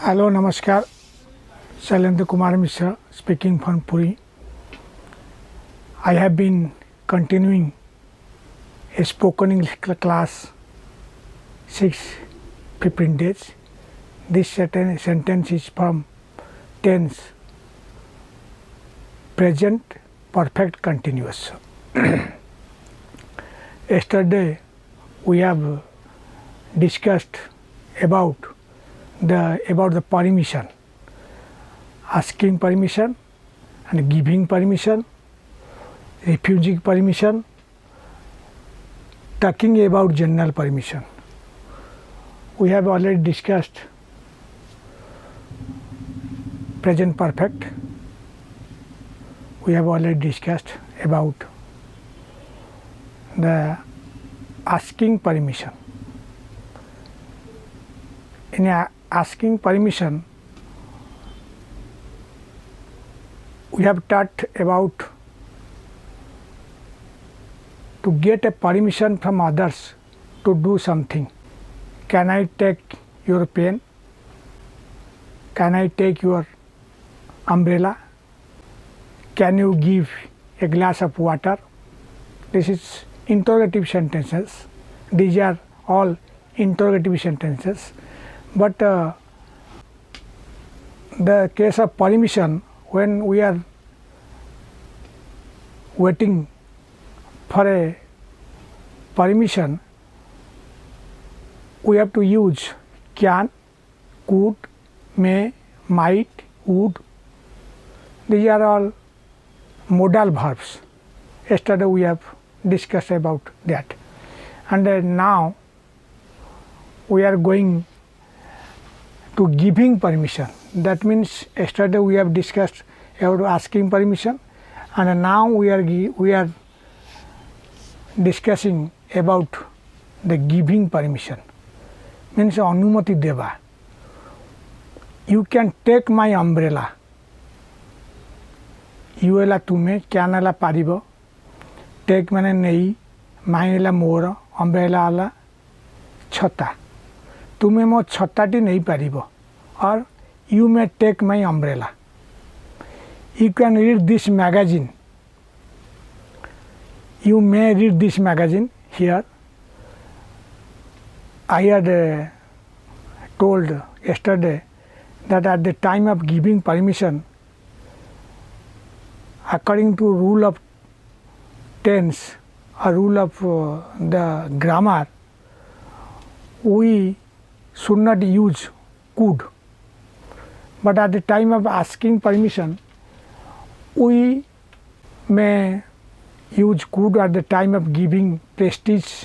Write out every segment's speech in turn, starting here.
Hello, Namaskar. Shailendra Kumar Mishra speaking from Puri. I have been continuing a spoken English class 15 days. This sentence is from tense present perfect continuous. Yesterday we have discussed about the permission, asking permission and giving permission, refusing permission, talking about general permission. We have already discussed present perfect. We have already discussed about the asking permission. In asking permission, we have talked about to get a permission from others to do something. Can I take your pen? Can I take your umbrella? Can you give a glass of water? This is interrogative sentences. These are all interrogative sentences. But the case of permission, when we are waiting for a permission, we have to use can, could, may, might, would. These are all modal verbs. Yesterday we have discussed about that. And now we are going to giving permission. That means yesterday we have discussed about asking permission, and now we are discussing about the giving permission. Means anumati deba. You can take my umbrella. You ela tume, can ela paribo. Take mane nei, my ela mora, umbrella ala chata. तुमे मो छताटी नहीं पारिबो, or you may take my umbrella. You can read this magazine. You may read this magazine here. I had told yesterday that at the time of giving permission, according to rule of tense or rule of the grammar, we should not use could. But at the time of asking permission, we may use could at the time of giving prestige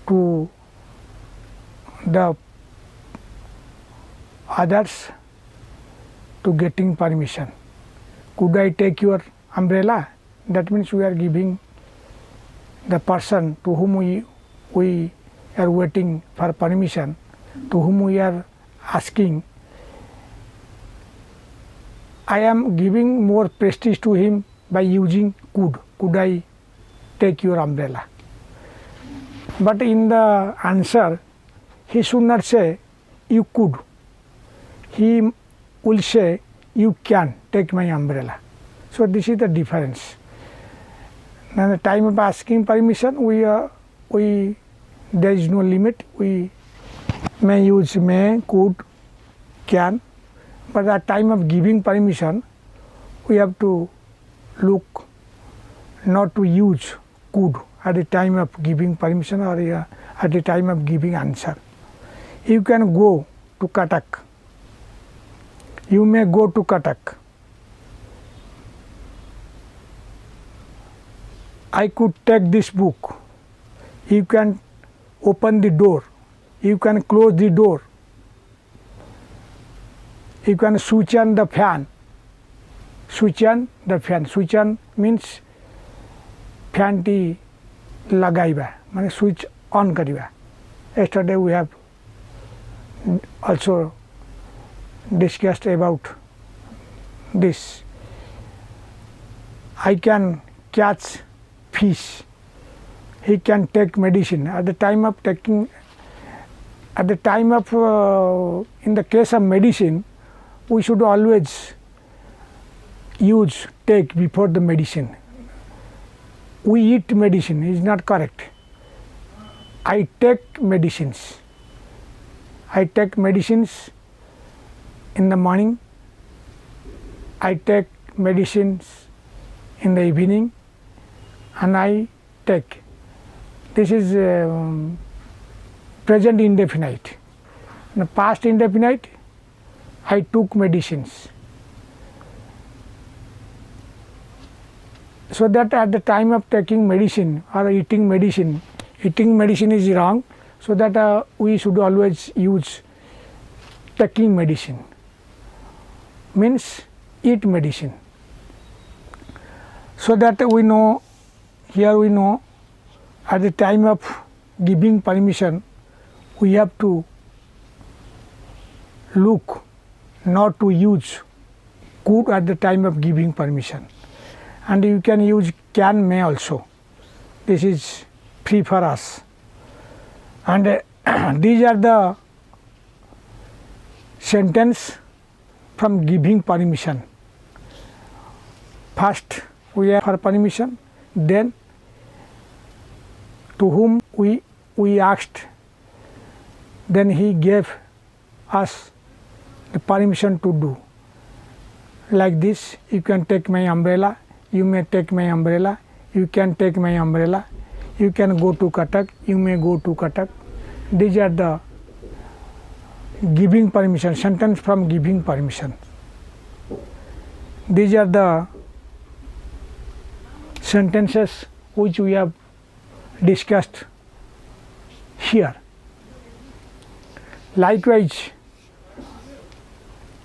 to the others to getting permission. Could I take your umbrella? That means we are giving the person to whom we are waiting for permission, to whom we are asking, I am giving more prestige to him by using could. Could I take your umbrella? But in the answer, he should not say you could. He will say you can take my umbrella. So this is the difference. Now the time of asking permission, there is no limit. We may use may, could, can, but at time of giving permission, we have to look not to use could at the time of giving permission or at the time of giving answer. You can go to Cuttack. You may go to Cuttack. I could take this book. You can open the door. You can close the door. You can switch on the fan. Switch on the fan. Switch on means fan ti lagaiba, mane switch on kariba. Yesterday we have also discussed about this. I can catch fish. He can take medicine. At the time of taking At the time of, in the case of medicine, we should always use take before the medicine. We eat medicine is not correct. I take medicines. I take medicines in the morning. I take medicines in the evening, and I take. This is present indefinite. In the past indefinite, I took medicines. So that at the time of taking medicine or eating medicine is wrong. So that we should always use taking medicine, means eat medicine. So that we know, here we know, at the time of giving permission, we have to look not to use could at the time of giving permission. And you can use can, may also. This is free for us. And these are the sentence from giving permission. First we have for permission, then to whom we asked, then he gave us the permission to do. Like this, you can take my umbrella, you may take my umbrella, you can take my umbrella, you can go to Cuttack, you may go to Cuttack. These are the giving permission, sentence from giving permission. These are the sentences which we have discussed here. Likewise,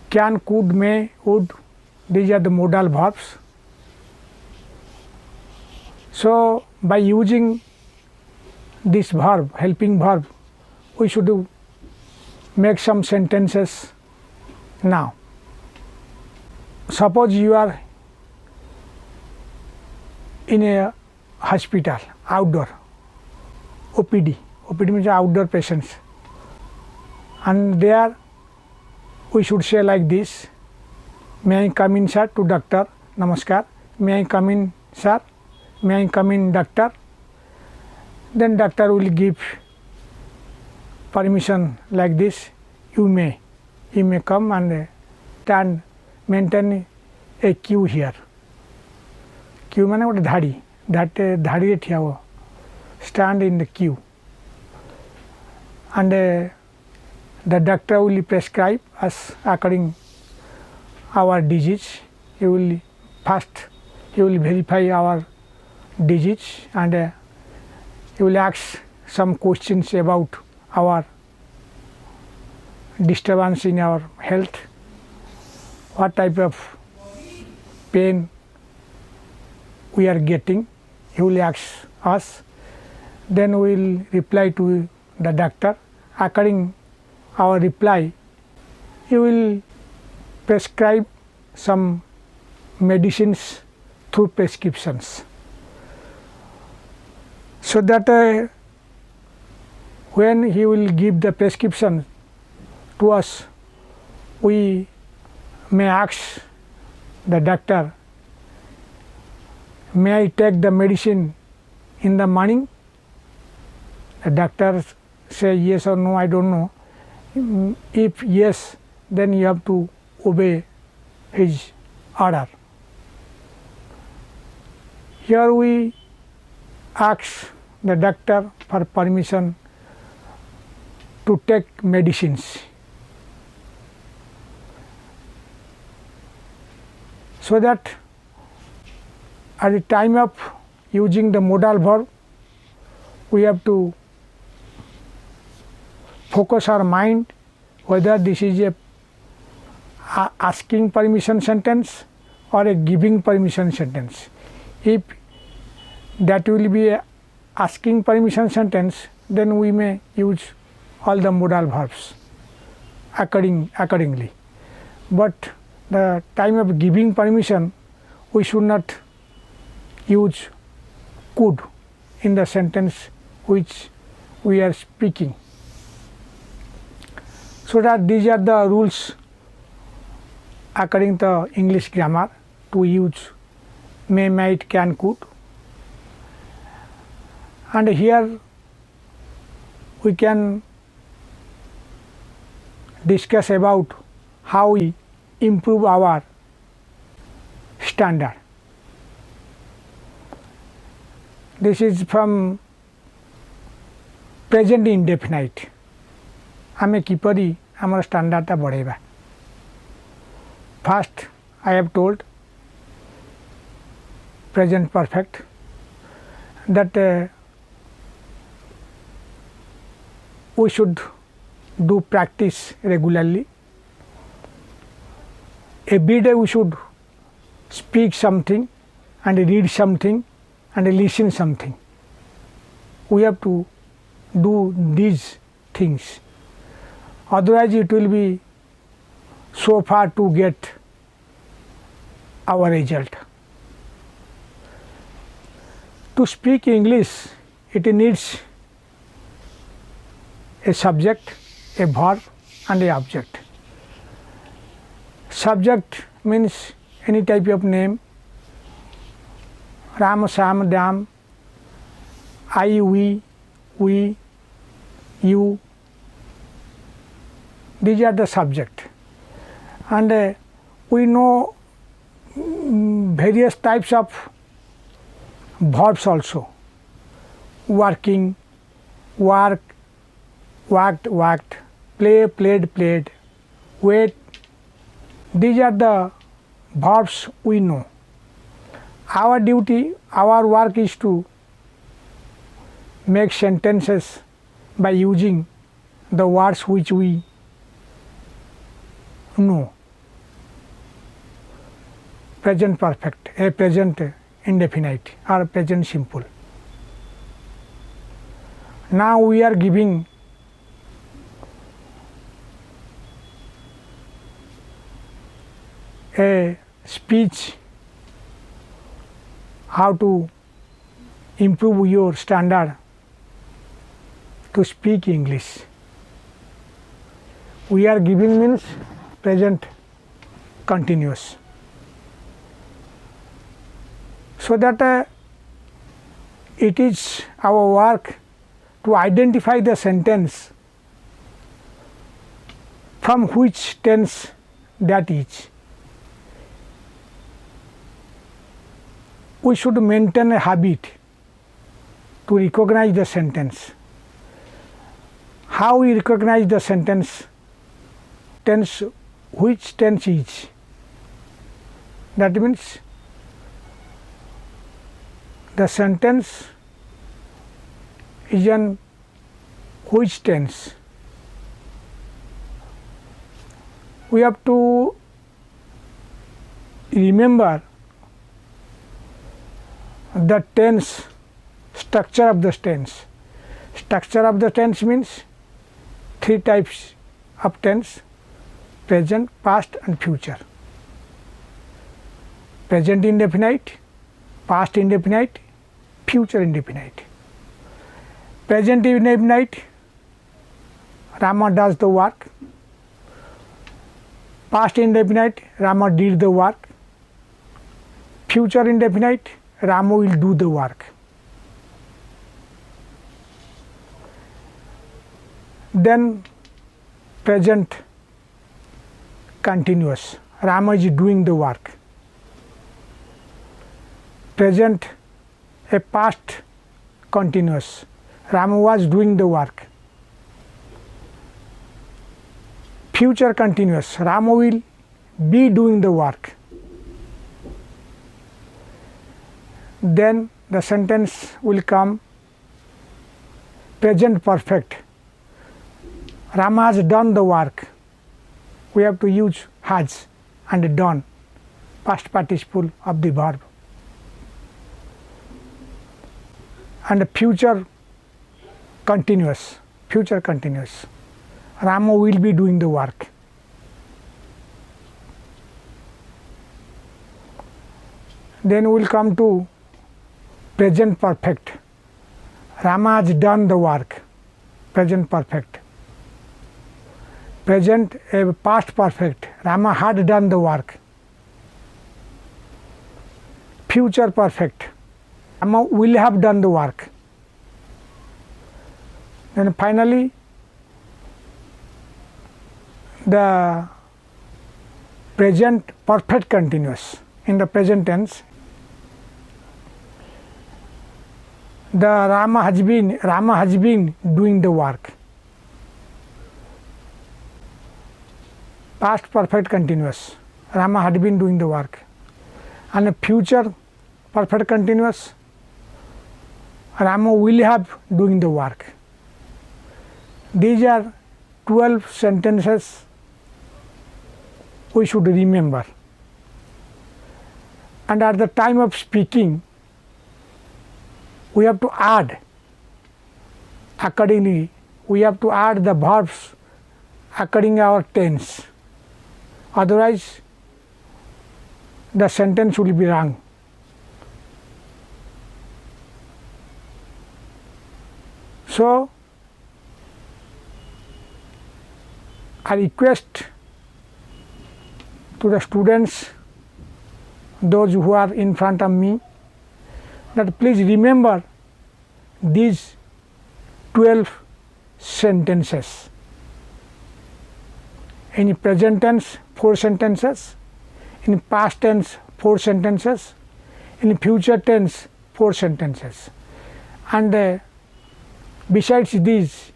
can, could, may, would, these are the modal verbs. So by using this verb, helping verb, we should make some sentences now. Suppose you are in a hospital, outdoor, OPD. OPD means outdoor patients. And there we should say like this, may I come in, sir, to doctor, namaskar. May I come in, sir? May I come in, doctor? Then doctor will give permission like this, you may come and stand, maintain a queue here. Queue means what dhadi, that dhadi thiya ho, stand in the queue. And the doctor will prescribe us according our disease. He will verify our disease, and he will ask some questions about our disturbance in our health, what type of pain we are getting. He will ask us, then we will reply to the doctor. According our reply, he will prescribe some medicines through prescriptions. So that when he will give the prescription to us, we may ask the doctor, may I take the medicine in the morning? The doctor say yes or no, I don't know. If yes, then you have to obey his order. Here we ask the doctor for permission to take medicines. So that at the time of using the modal verb, we have to focus our mind whether this is a asking permission sentence or a giving permission sentence. If that will be a asking permission sentence, then we may use all the modal verbs accordingly. But the time of giving permission, we should not use could in the sentence which we are speaking. So that these are the rules according to English grammar to use may, might, can, could. And here we can discuss about how we improve our standard. This is from present indefinite. आमे किपरि आमर standard बढ़ेबा. First I have told present perfect that we should do practice regularly. Every day we should speak something and read something and listen something. We have to do these things. Otherwise it will be so far to get our result. To speak English, it needs a subject, a verb and a object. Subject means any type of name, Ram, Sam, Dam, I, we, you. These are the subject. And we know various types of verbs also. Working, work, worked, worked, play, played, played, wait. These are the verbs we know. Our duty, our work is to make sentences by using the words which we know. Present perfect, a present indefinite or present simple. Now we are giving a speech how to improve your standard to speak English. We are giving means present continuous. So that it is our work to identify the sentence from which tense that is. We should maintain a habit to recognize the sentence. How we recognize the sentence, tense, which tense is. That means the sentence is in which tense. We have to remember the tense, structure of the tense. Structure of the tense means three types of tense: present, past and future. Present indefinite, past indefinite, future indefinite. Present indefinite, Rama does the work. Past indefinite, Rama did the work. Future indefinite, Rama will do the work. Then present continuous, Rama is doing the work. Present a past continuous, Rama was doing the work. Future continuous, Rama will be doing the work. Then the sentence will come present perfect. Rama has done the work. We have to use has and done, past participle of the verb. And future continuous, future continuous. Rama will be doing the work. Then we will come to present perfect. Rama has done the work, present perfect. present a past perfect, Rama had done the work. Future perfect, Rama will have done the work. Then finally the present perfect continuous, in the present tense, the Rama has been doing the work. Past perfect continuous, Rama had been doing the work. And future perfect continuous, Rama will have doing the work. These are 12 sentences we should remember. And at the time of speaking, we have to add accordingly, we have to add the verbs according to our tense. Otherwise, the sentence will be wrong. So, I request to the students, those who are in front of me, that please remember these 12 sentences. In present tense, 4 sentences. In past tense, 4 sentences. In future tense, 4 sentences. And besides these,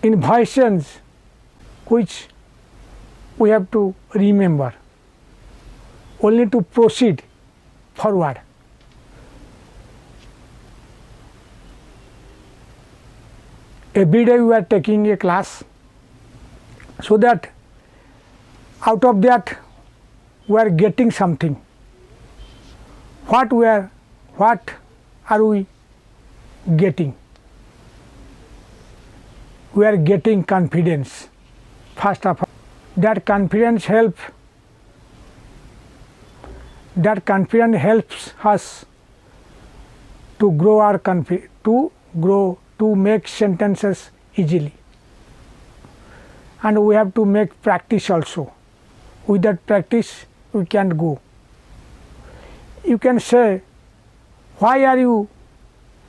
invocations which we have to remember only to proceed forward. Every day we are taking a class, so that out of that we are getting something. What are we getting? We are getting confidence. First of all, that confidence helps us to grow our to make sentences easily. And we have to make practice also. Without practice, we can't go. You can say, why are you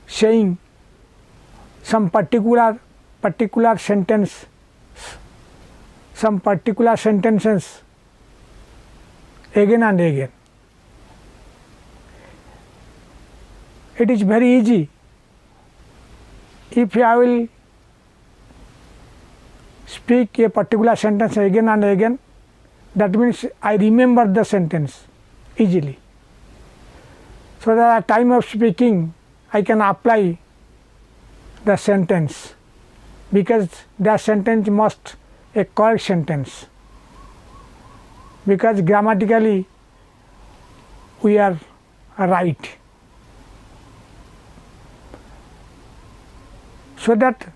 saying some particular sentence, some particular sentences again and again? It is very easy. If I will speak a particular sentence again and again, that means I remember the sentence easily. So that at time of speaking, I can apply the sentence, because the sentence must a correct sentence, because grammatically we are right. So that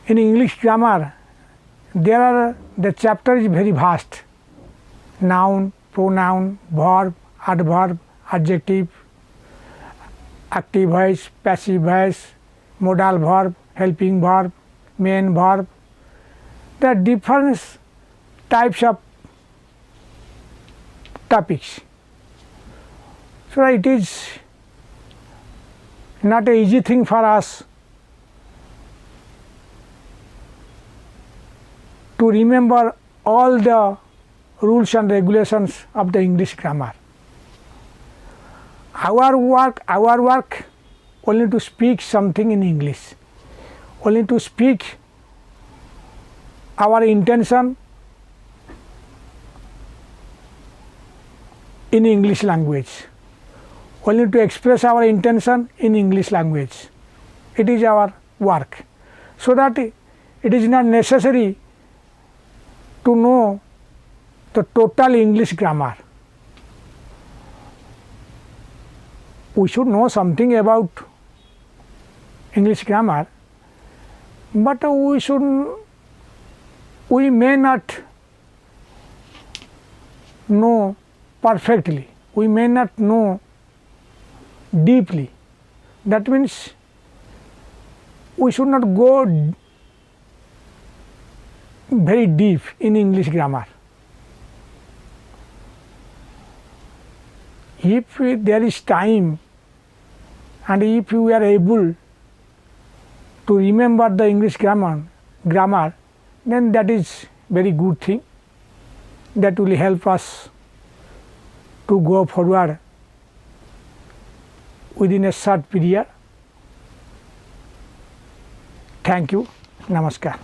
in English grammar, the chapter is very vast. Noun, pronoun, verb, adverb, adjective, active voice, passive voice, modal verb, helping verb, main verb. There are different types of topics. So it is not an easy thing for us to remember all the rules and regulations of the English grammar. Our work only to speak something in English, only to speak our intention in English language, only to express our intention in English language. It is our work. So that it is not necessary to know the total English grammar. We should know something about English grammar, but we may not know perfectly, we may not know deeply. That means we should not go very deep in English grammar. If there is time and if you are able to remember the English grammar, then that is very good thing. That will help us to go forward within a short period. Thank you. Namaskar.